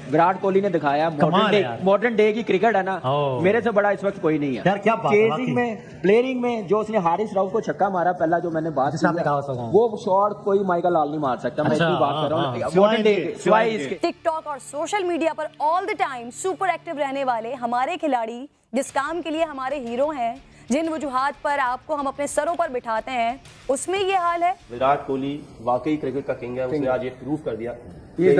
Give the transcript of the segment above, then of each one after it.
विराट कोहली ने दिखाया modern day की क्रिकेट है ना, मेरे से बड़ा इस वक्त कोई नहीं है यार। क्या बात है, चेजिंग में, प्लेयरिंग में जो उसने हारिस राउफ को छक्का मारा पहला, जो मैंने बात की, वो शॉट कोई माइकल लाल नहीं मार सकता। मैं इतनी बात कर रहा हूँ मॉडर्न डे सिवाय इसके। टिकटॉक और सोशल मीडिया पर all the time super active रहने वाले हमारे खिलाड़ी, जिस काम के लिए हमारे हीरो हैं, जिन वजूहात पर आपको हम अपने सरों पर बिठाते हैं, उसमें ये हाल है। विराट कोहली वाकई क्रिकेट का किंग है, उसने आज ये प्रूव कर दिया। He is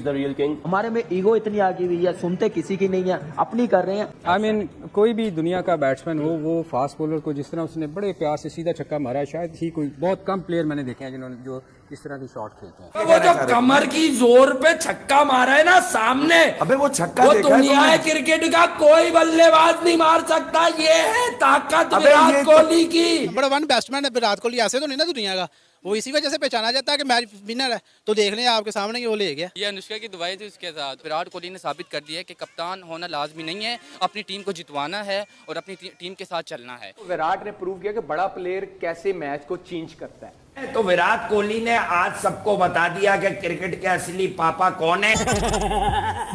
the real king। हमारे में ईगो इतनी आ गई हुई है, सुनते किसी की नहीं है, अपनी कर रहे हैं। I mean, कोई भी दुनिया का बैट्समैन हो, वो फास्ट बॉलर को जिस तरह उसने बड़े प्यार से सीधा छक्का मारा है, शायद ही कोई, बहुत कम प्लेयर मैंने देखे हैं जिन्होंने जो इस तरह की शॉट खेलते हैं। वो जो कमर की जोर पे छक्का मारा है ना सामने, अबे वो छक्का, वो दुनिया क्रिकेट का कोई बल्लेबाज नहीं मार सकता। ये है ताकत विराट कोहली की। नंबर 1 बैट्समैन है विराट कोहली, ऐसे तो नहीं ना दुनिया का, वो इसी वजह से पहचाना जाता है कि मैच विनर है। तो देख लें आपके सामने वो ले गया। ये अनुष्का की दुआएं थी उसके साथ। विराट कोहली ने साबित कर दिया है कि कप्तान होना लाजमी नहीं है, अपनी टीम को जितवाना है और अपनी टीम के साथ चलना है। विराट ने प्रूव किया कि बड़ा प्लेयर कैसे मैच को चेंज करता है। तो विराट कोहली ने आज सबको बता दिया कि क्रिकेट के असली पापा कौन है।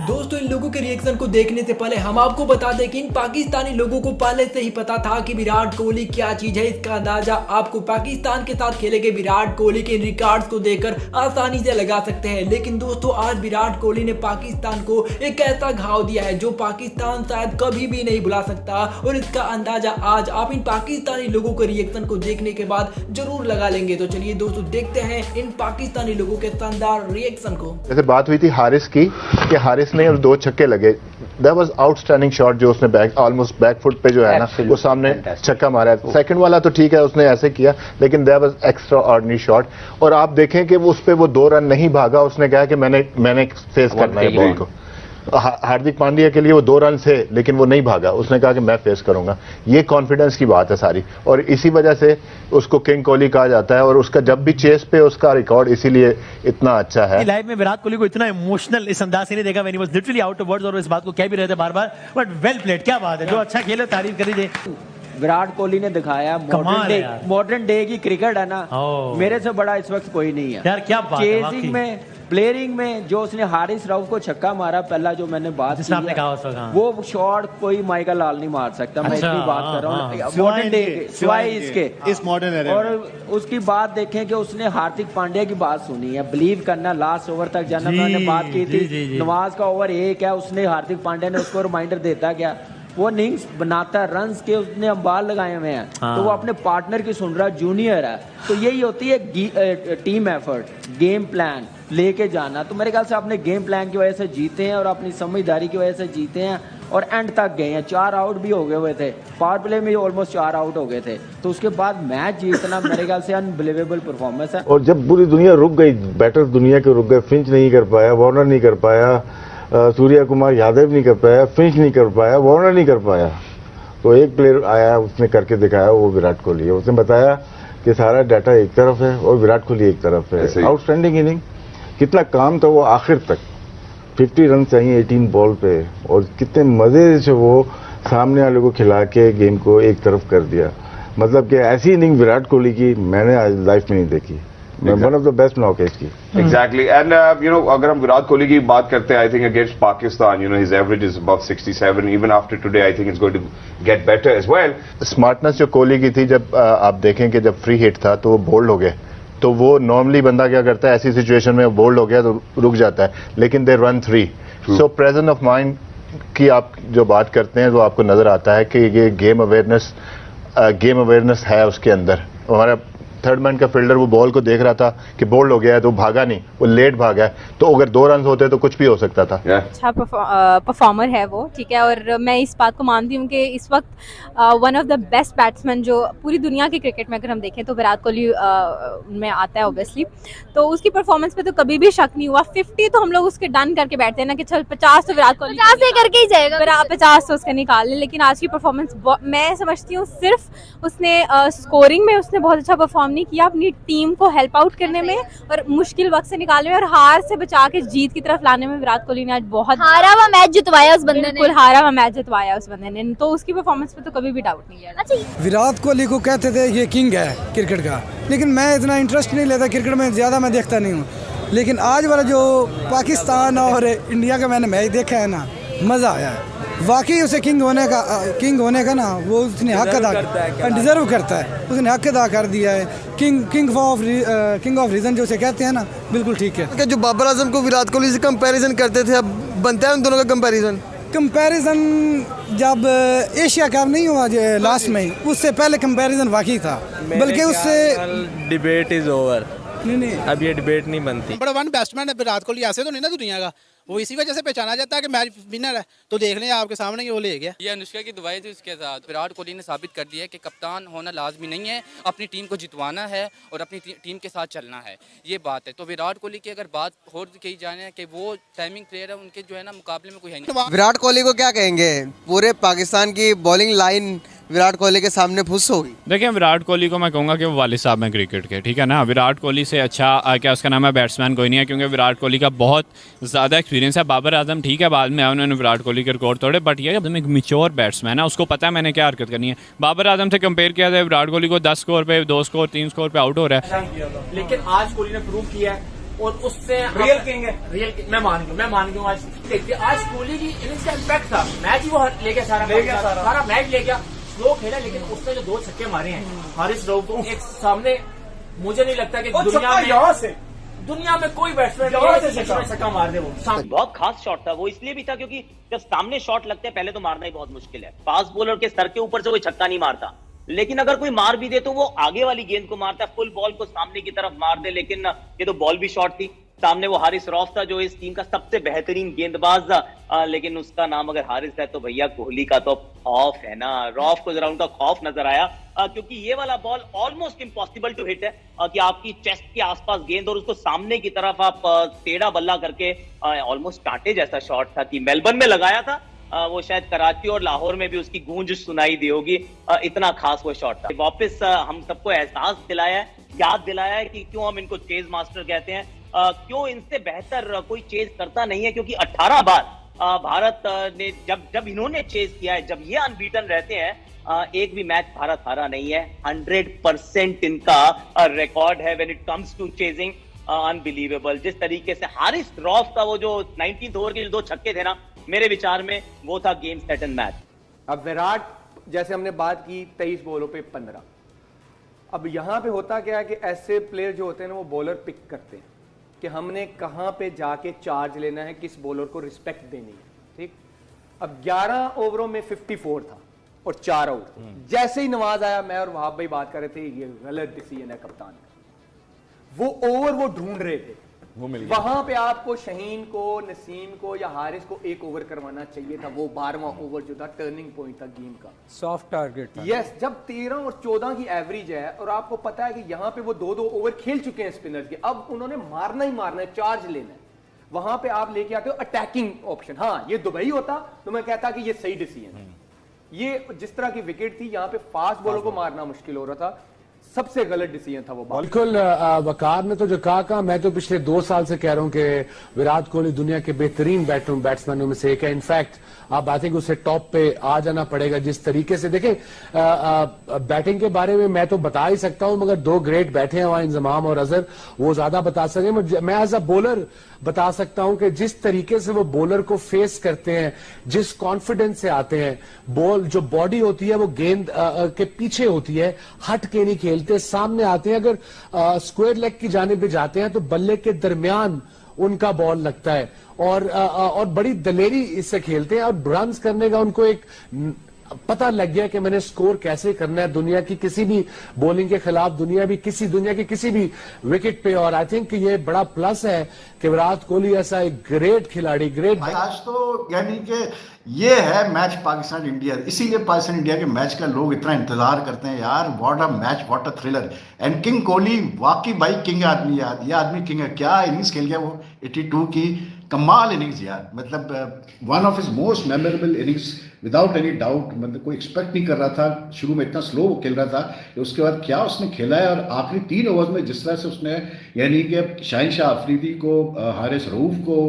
दोस्तों, इन लोगों के रिएक्शन को देखने से पहले हम आपको बता दें कि इन पाकिस्तानी लोगों को पहले से ही पता था कि विराट कोहली क्या चीज है। इसका अंदाजा आपको पाकिस्तान के साथ खेले गए विराट कोहली के इन रिकॉर्ड्स को देखकर आसानी से लगा सकते हैं। लेकिन दोस्तों, आज विराट कोहली ने पाकिस्तान को एक ऐसा घाव दिया है जो पाकिस्तान शायद कभी भी नहीं भुला सकता, और इसका अंदाजा आज आप इन पाकिस्तानी लोगों के रिएक्शन को देखने के बाद जरूर लगा लेंगे। तो चलिए दोस्तों, देखते हैं इन पाकिस्तानी लोगों के शानदार रिएक्शन को। जैसे बात हुई थी हारिस की, कि हारिस ने 2 छक्के लगे, दैट वाज आउटस्टैंडिंग शॉट जो उसने बैक, ऑलमोस्ट बैक फुट पे जो है ना, वो सामने छक्का मारा है। सेकंड वाला तो ठीक है, उसने ऐसे किया, लेकिन that was extra ordinary shot. और आप देखें कि वो उस पे वो 2 रन नहीं भागा, उसने कहा कि मैंने फेस करना है बॉल को। हार्दिक पांड्या के लिए वो 2 रन थे, लेकिन वो नहीं भागा, उसने कहा कि मैं फेस करूंगा। ये कॉन्फिडेंस की बात है सारी, और इसी वजह से उसको किंग कोहली कहा जाता है। और उसका जब भी चेस पे उसका रिकॉर्ड इसीलिए इतना अच्छा है। लाइफ में विराट कोहली को इतना इमोशनल इस अंदाज से नहीं देखा, when he was literally out of words, और इस बात को कह भी रहे थे बार-बार, बट वेल प्लेड। क्या बात है, जो अच्छा खेले तारीफ कर दीजिए। विराट कोहली ने दिखाया मॉडर्न डे की क्रिकेट है ना, मेरे से बड़ा इस वक्त कोई नहीं है यार। क्या बात है, चेजिंग में, प्लेयरिंग में जो उसने हारिस राउफ को छक्का मारा पहला, जो मैंने बात की है, वो शॉट कोई माइकल लाल नहीं मार सकता। मैं इतनी बात कर रहा हूँ मॉडर्न डे सिवाय इसके, इस मॉडर्न। और उसकी बात देखें कि उसने हार्दिक पांड्या की बात सुनी है, बिलीव करना, लास्ट ओवर तक जाना। मैंने बात की थी, नवाज का ओवर 1 है, उसने हार्दिक पांड्या ने उसको रिमाइंडर देता गया, वो इनिंग्स बनाता है, रन्स के उसने अंबार लगाए हुए हैं, तो वो अपने पार्टनर की सुन रहा, जूनियर है। तो यही होती है टीम एफर्ट, गेम प्लान लेके जाना। तो मेरे ख्याल से अपने गेम प्लान की वजह से जीते हैं और अपनी समझदारी की वजह से जीते हैं और एंड तक गए हैं। 4 आउट भी हो गए हुए थे, पावर प्ले में ऑलमोस्ट 4 आउट हो गए थे, तो उसके बाद मैच जीतना मेरे ख्याल से अनबिलीवेबल परफॉर्मेंस है। और जब पूरी दुनिया रुक गई, बैटर दुनिया के रुक गए, फिंच नहीं कर पाया, वार्नर नहीं कर पाया, सूर्या कुमार यादव नहीं कर पाया, फिंच नहीं कर पाया, वार्नर नहीं कर पाया, तो एक प्लेयर आया, उसने करके दिखाया, वो विराट कोहली है। उसने बताया कि सारा डाटा एक तरफ है और विराट कोहली एक तरफ है। आउटस्टैंडिंग इनिंग, कितना काम था वो आखिर तक, 50 रन चाहिए 18 बॉल पे, और कितने मजे से वो सामने वाले को खिला के गेम को एक तरफ कर दिया। मतलब कि ऐसी इनिंग विराट कोहली की मैंने आज लाइफ में नहीं देखी। One of the best knockout की। एग्जैक्टली, एंड अगर हम विराट कोहली की बात करते हैं, I think against Pakistan, his average is above 67, even after today I think it's going to get better as well. Smartness जो कोहली की थी, जब आप देखें कि जब फ्री हिट था तो वो बोल्ड हो गए, तो वो नॉर्मली बंदा क्या करता है, ऐसी सिचुएशन में बोल्ड हो गया तो रुक जाता है, लेकिन they run 3। So presence of mind की आप जो बात करते हैं, तो आपको नजर आता है कि ये गेम अवेयरनेस है उसके अंदर। हमारा थर्ड मैन का फील्डर वो बॉल को देख रहा था कि बोल्ड हो गया है, तो भागा नहीं, वो लेट भागा है, तो अगर 2 रन होते तो कुछ भी हो सकता था। अच्छा परफॉर्मर है वो, ठीक है, और मैं इस बात को मानती हूँ कि इस वक्त one of the best batsman जो पूरी दुनिया के क्रिकेट में अगर हम देखें तो विराट कोहली में आता है ऑब्वियसली। तो उसकी परफॉर्मेंस पे तो कभी भी शक नहीं हुआ। 50 तो हम लोग उसके डन करके बैठते हैं ना कि चल 50 तो विराट कोहली 50 करके ही जाएगा, 50 तो उसका निकाल ले। लेकिन आज की परफॉर्मेंस मैं समझती हूँ सिर्फ उसने स्कोरिंग में उसने बहुत अच्छा परफॉर्म नहीं किया, अपनी टीम को हेल्प आउट करने में और मुश्किल वक्त से निकालने में और हार से बचा के जीत की तरफ लाने में विराट कोहली ने आज बहुत हारा हुआ मैच जितवाया उस बंदे ने, बिल्कुल हारा हुआ मैच जितवाया उस बंदे ने, तो उसकी परफॉर्मेंस पे तो कभी भी डाउट नहीं है। अच्छा, विराट कोहली को कहते थे ये किंग है क्रिकेट का, लेकिन मैं इतना इंटरेस्ट नहीं लेता क्रिकेट में, ज्यादा मैं देखता नहीं हूँ। लेकिन आज वाला जो पाकिस्तान और इंडिया का मैंने मैच देखा है ना, मज़ा आया है वाकई। उसे किंग होने का ना वो उसने हक अदा डिज़र्व करता है, उसने हक अदा कर दिया है। किंग ऑफ रीज़न जो उसे कहते हैं ना, बिल्कुल ठीक है। कि जो बाबर आजम को विराट कोहली से कंपैरिजन करते थे, अब बनता है उन दोनों का कंपैरिजन जब एशिया कप नहीं हुआ लास्ट में, उससे पहले कंपैरिजन वाकई था, बल्कि उससे डिबेट इज ओवर। नहीं अब ये डिबेट नहीं बनती। नंबर 1 बैट्समैन है विराट कोहली, ऐसे तो नहीं ना दुनिया का, वो इसी वजह से पहचाना जाता है कि मैच विनर है। तो देख लें आपके सामने ही वो ले गया। ये अनुष्का की दुआएं थी उसके साथ। विराट कोहली ने साबित कर दिया है कि कप्तान होना लाजमी नहीं है, अपनी टीम को जितवाना है और अपनी टीम के साथ चलना है, ये बात है। तो विराट कोहली की अगर बात और कही जाए कि वो टाइमिंग प्लेयर है, उनके जो है ना मुकाबले में कोई है नहीं। विराट कोहली को क्या कहेंगे? पूरे पाकिस्तान की बॉलिंग लाइन विराट कोहली के सामने फुस होगी। देखिए, विराट कोहली को मैं कहूँगा कि वो वालिद साहब हैं क्रिकेट के, ठीक है ना। विराट कोहली से अच्छा क्या उसका नाम है बैट्समैन कोई नहीं है, क्योंकि विराट कोहली का बहुत ज़्यादा एक्सपीरियंस है। बाबर आजम ठीक है बाद में आया, उन्होंने विराट कोहली के रिकॉर्ड तोड़े, बट ये एकदम एक मैच्योर बैट्समैन है, उसको पता है मैंने क्या हरकत करनी है। बाबर आजम से कंपेयर किया जाए, विराट कोहली को 10 स्कोर पे 2 स्कोर 3 स्कोर पे आउट हो रहा है। लेकिन आज कोहली ने प्रूव किया है और उससे रियल किंग है। मैं मान गया आज। देखिए, आज कोहली की इनिंग्स का इम्पैक्ट था, मैच ही वो ले गया, सारा मैच ले गया। स्लो खेला, लेकिन उसने जो 2 छक्के मारे हैं हारिस रऊफ को एक सामने, मुझे नहीं लगता कि दुनिया में कोई बैट्समैन छक्का मार दे। वो बहुत खास शॉट था, वो इसलिए भी था क्योंकि जब सामने शॉट लगते हैं पहले तो मारना ही बहुत मुश्किल है। फास्ट बॉलर के सर के ऊपर से कोई छक्का नहीं मारता, लेकिन अगर कोई मार भी दे तो वो आगे वाली गेंद को मारता है, फुल बॉल को सामने की तरफ मार दे। लेकिन ये तो बॉल भी शॉट थी, सामने वो हारिस रऊफ था जो इस टीम का सबसे बेहतरीन गेंदबाज था, लेकिन उसका नाम अगर हारिस है तो भैया कोहली का तो खौफ है ना। रऊफ को जरा उनका खौफ नजर आया, क्योंकि ये वाला ball almost impossible to hit है कि आपकी चेस्ट के आसपास गेंद और उसको सामने की तरफ आप टेढ़ा बल्ला करके, ऑलमोस्ट कांटे जैसा शॉट था कि मेलबर्न में लगाया था, वो शायद कराची और लाहौर में भी उसकी गूंज सुनाई दी होगी, इतना खास वो शॉट था। वापस हम सबको एहसास दिलाया है, याद दिलाया है कि क्यों हम इनको चेज मास्टर कहते हैं, क्यों इनसे बेहतर कोई चेज करता नहीं है। क्योंकि 18 बार भारत ने जब इन्होंने चेज किया है, जब ये अनबीटन रहते हैं, एक भी मैच भारत हारा नहीं है। 100% इनका रिकॉर्ड है when it comes to chasing, unbelievable. जिस तरीके से हारिस रऊफ का वो जो 19th ओवर के जो 2 छक्के थे ना, मेरे विचार में वो था गेम सेट एंड मैच। अब विराट, जैसे हमने बात की 23 बॉलों पे 15, अब यहां पे होता क्या है कि ऐसे प्लेयर जो होते हैं ना, वो बॉलर पिक करते हैं कि हमने कहां पे जाके चार्ज लेना है, किस बॉलर को रिस्पेक्ट देनी है, ठीक। अब 11 ओवरों में 54 था और 4 आउट। जैसे ही नवाज आया, मैं और वहाब भाई बात कर रहे थे, ये गलत डिसीजन है कप्तान का। वो ओवर वो ढूंढ रहे थे, वो मिल गया। वहां पे आपको शहीन को, नसीम को या हारिस को 1 ओवर करवाना चाहिए था। वो 12वां ओवर जो था टर्निंग पॉइंट था गेम का, सॉफ्ट टारगेट था। यस, जब 13 और 14 की एवरेज है और आपको पता है कि यहां पे वो 2-2 ओवर खेल चुके हैं स्पिनर्स के, अब उन्होंने मारना ही मारना है, चार्ज लेना है। वहां पे आप लेके आते हो अटैकिंग ऑप्शन। हाँ, ये दुबई होता तो मैं कहता कि ये सही डिसीजन है। ये जिस तरह की विकेट थी, यहां पे फास्ट बॉलर को मारना मुश्किल हो रहा था, सबसे गलत डिसीजन था वो। बिल्कुल, वकार ने तो जो कहा मैं तो पिछले 2 साल से कह रहा हूं कि विराट कोहली दुनिया के बेहतरीन बैट्समैनों में से एक है। इनफैक्ट अब आई थिंक उसे टॉप पे आ जाना पड़ेगा। जिस तरीके से देखें, बैटिंग के बारे में मैं तो बता ही सकता हूं, मगर 2 ग्रेट बैठे हैं वहां, इंजमाम और अजहर, वो ज्यादा बता सकें। मैं एज अ बॉलर बता सकता हूं कि जिस तरीके से वो बॉलर को फेस करते हैं, जिस कॉन्फिडेंस से आते हैं, बॉल जो बॉडी होती है वो गेंद के पीछे होती है, हट के नहीं खेलते, सामने आते हैं। अगर स्क्वायर लेग की जानिब भी जाते हैं तो बल्ले के दरमियान उनका बॉल लगता है और बड़ी दलेरी इससे खेलते हैं और रन्स करने का उनको एक पता लग गया कि मैंने स्कोर कैसे करना है दुनिया की किसी भी बॉलिंग के खिलाफ, दुनिया की किसी भी विकेट पे। और आई थिंक ये बड़ा प्लस है कि विराट कोहली ऐसा एक ग्रेट खिलाड़ी, ग्रेट। आज तो यानी कि ये है मैच पाकिस्तान इंडिया, इसीलिए पाकिस्तान इंडिया के मैच का लोग इतना इंतजार करते हैं यार। What a match, what a thriller. And king Kohli वाकई भाई किंग आदमी यार, ये आदमी किंग है। क्या इनिंग्स खेल गया वो 82 की, कमाल इनिंग्स यार। मतलब one of his most memorable innings without any doubt. मतलब कोई एक्सपेक्ट नहीं कर रहा था, शुरू में इतना स्लो वो खेल रहा था, उसके बाद क्या उसने खेला है। और आखिरी 3 ओवर्स में जिस तरह से उसने यानी कि शाहिन शाह अफरीदी को, हारिस रऊफ को,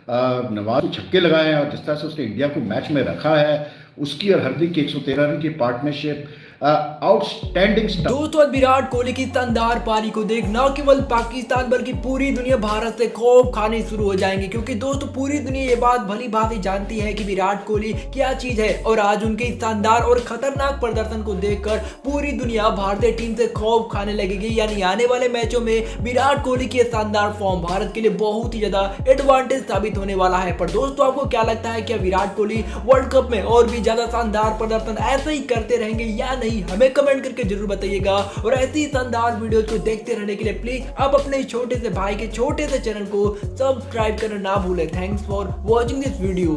नवाज को छक्के लगाए हैं और जिस तरह से उसने इंडिया को मैच में रखा है, उसकी और हार्दिक की 113 रन की पार्टनरशिप, आउटस्टैंडिंग स्टफ। दोस्तों आज विराट कोहली की शानदार पारी को देख न केवल पाकिस्तान बल्कि पूरी दुनिया भारत से खौफ खाने शुरू हो जाएंगे, क्योंकि दोस्तों पूरी दुनिया ये बात भली भांति जानती है कि विराट कोहली क्या चीज है। और आज उनके शानदार और खतरनाक प्रदर्शन को देखकर पूरी दुनिया भारतीय टीम से खौफ खाने लगेगी। यानी आने वाले मैचों में विराट कोहली की शानदार फॉर्म भारत के लिए बहुत ही ज्यादा एडवांटेज साबित होने वाला है। पर दोस्तों आपको क्या लगता है, क्या विराट कोहली वर्ल्ड कप में और भी ज्यादा शानदार प्रदर्शन ऐसे ही करते रहेंगे या नहीं? हमें कमेंट करके जरूर बताइएगा। और ऐसी शानदार वीडियोस को देखते रहने के लिए प्लीज आप अपने छोटे से भाई के छोटे से चैनल को सब्सक्राइब करना ना भूलें। Thanks for watching this video.